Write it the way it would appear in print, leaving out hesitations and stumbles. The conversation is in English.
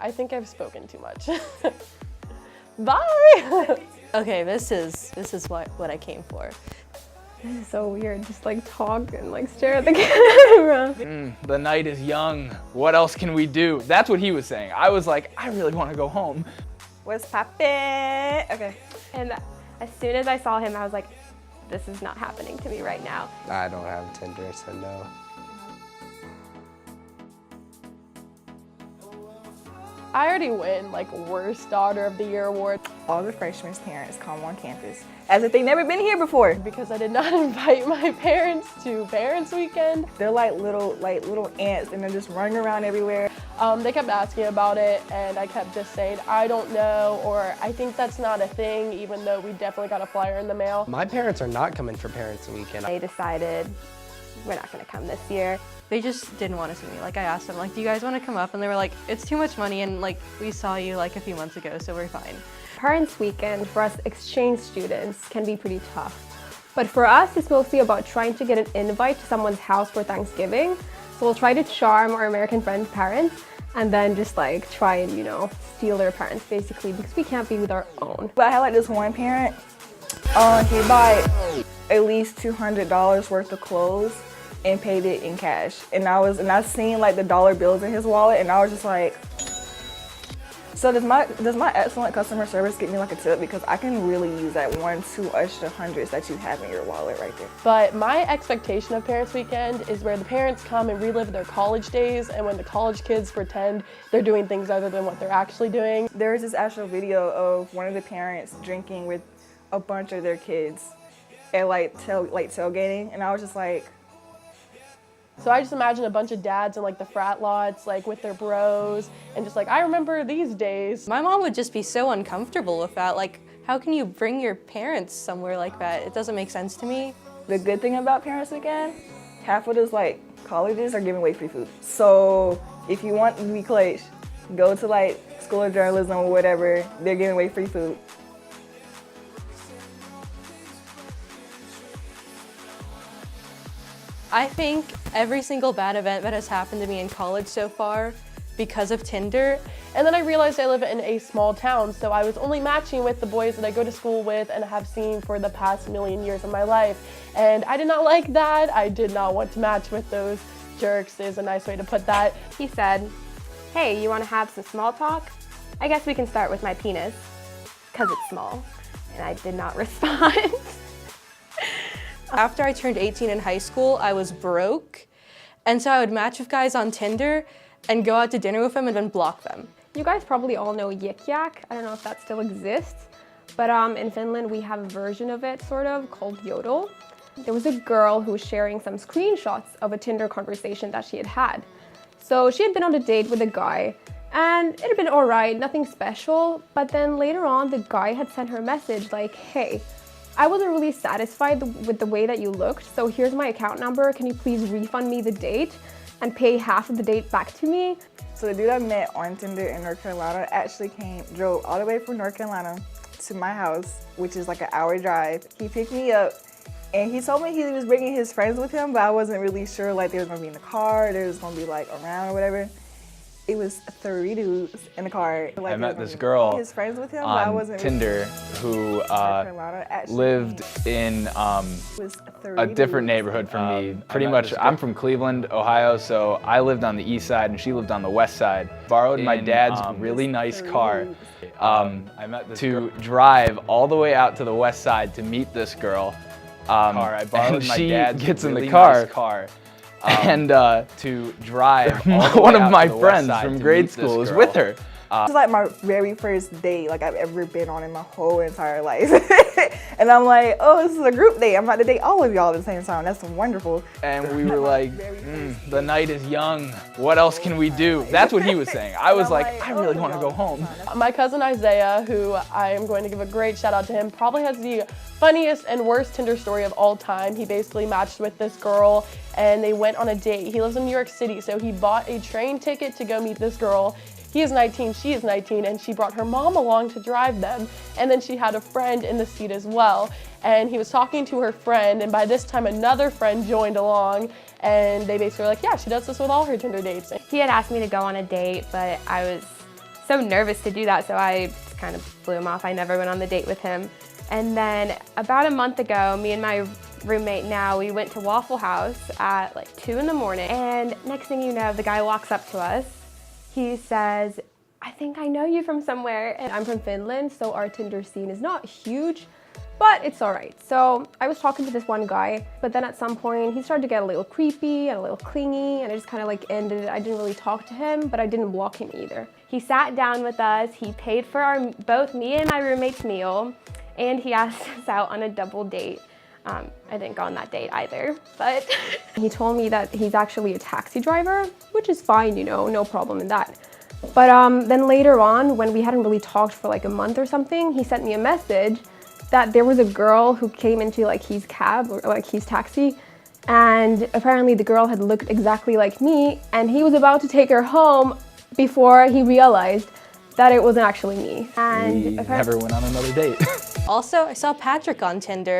I think I've spoken too much. Bye! Okay, this is what I came for. This is so weird, just like talk and like stare at the camera. The night is young. What else can we do? That's what he was saying. I was like, I really want to go home. What's poppin'? Okay. And as soon as I saw him, I was like, this is not happening to me right now. I don't have Tinder, so no. I already win like worst daughter of the year award All the freshmen parents come on campus as if they've never been here before. because I did not invite my parents to parents weekend. They're like little ants and they're just running around everywhere. They kept asking about it and I kept just saying, I don't know, or I think that's not a thing, even though we definitely got a flyer in the mail. My parents are not coming for Parents Weekend. They decided we're not gonna come this year. They just didn't want to see me. Like I asked them, like, do you guys want to come up? And they were like, it's too much money and like we saw you like a few months ago, so we're fine. Parents Weekend for us exchange students can be pretty tough. But for us, it's mostly about trying to get an invite to someone's house for Thanksgiving. So we'll try to charm our American friends' parents and then just like try and, you know, steal their parents basically because we can't be with our own. But I had like this one parent, he bought at least $200 worth of clothes and paid it in cash. And I seen like the dollar bills in his wallet and I was just like, so does my excellent customer service get me like a tip? Because I can really use that 1-2 extra hundreds that you have in your wallet right there. But my expectation of Parents Weekend is where the parents come and relive their college days and when the college kids pretend they're doing things other than what they're actually doing. There was this actual video of one of the parents drinking with a bunch of their kids at tailgating, and I was just like, So I just imagine a bunch of dads in like the frat lots, like with their bros, and just like, I remember these days. My mom would just be so uncomfortable with that. Like, how can you bring your parents somewhere like that? It doesn't make sense to me. the good thing about Parents Weekend, half of those like colleges are giving away free food. So if you want to be clutch, go to like School of Journalism or whatever, they're giving away free food. I think every single bad event that has happened to me in college so far because of Tinder. And then I realized I live in a small town, so I was only matching with the boys that I go to school with and have seen for the past million years of my life. And I did not like that. I did not want to match with those jerks, is a nice way to put that. He said, hey, you wanna have some small talk? I guess we can start with my penis, cause it's small. And I did not respond. After I turned 18 in high school, I was broke. And so I would match with guys on Tinder and go out to dinner with them and then block them. You guys probably all know Yik Yak. I don't know if that still exists, but in Finland we have a version of it, sort of, called Yodel. There was a girl who was sharing some screenshots of a Tinder conversation that she had had. So she had been on a date with a guy, and it had been all right, nothing special, but then later on the guy had sent her a message like, hey, I wasn't really satisfied with the way that you looked, so here's my account number, can you please refund me the date and pay half of the date back to me? So the dude I met on Tinder in North Carolina actually drove all the way from North Carolina to my house, which is like an hour drive. He picked me up and he told me he was bringing his friends with him, but I wasn't really sure like they was gonna be in the car, they was gonna be like around or whatever. It was 3 dudes in the car. Like, I met this girl his friends with him, but I on wasn't Tinder who lived in a different neighborhood from me. Pretty much, I'm from Cleveland, Ohio, so I lived on the east side and she lived on the west side. Borrowed my dad's really nice car to drive all the way out to the west side to meet this girl. And she gets in the car. And to drive one of my friends from grade school is with her. This is like my very first date like I've ever been on in my whole entire life. And I'm like, oh, this is a group date. I'm about to date all of y'all at the same time. That's wonderful. And we were like, the night is young. What else can we do? That's what he was saying. I was like, I really want to go home. My cousin Isaiah, who I am going to give a great shout out to him, probably has the funniest and worst Tinder story of all time. He basically matched with this girl and they went on a date. He lives in New York City, so he bought a train ticket to go meet this girl. He is 19, she is 19, and she brought her mom along to drive them. And then she had a friend in the seat as well. And he was talking to her friend, and by this time another friend joined along, and they basically were like, yeah, she does this with all her Tinder dates. He had asked me to go on a date, but I was so nervous to do that, so I just kind of blew him off. I never went on the date with him. And then about a month ago, me and my roommate now, we went to Waffle House at like 2 in the morning. And next thing you know, the guy walks up to us. He says, I think I know you from somewhere. And I'm from Finland, so our Tinder scene is not huge, but it's all right. So I was talking to this one guy, but then at some point he started to get a little creepy and a little clingy, and I just kind of like ended it. I didn't really talk to him, but I didn't block him either. He sat down with us, he paid for both me and my roommate's meal, and he asked us out on a double date. I didn't go on that date either, but he told me that he's actually a taxi driver, which is fine, you know, no problem in that. But then later on, when we hadn't really talked for like a month or something, he sent me a message that there was a girl who came into like his cab or like his taxi, and apparently the girl had looked exactly like me, and he was about to take her home before he realized that it wasn't actually me. And we never went on another date. Also, I saw Patrick on Tinder.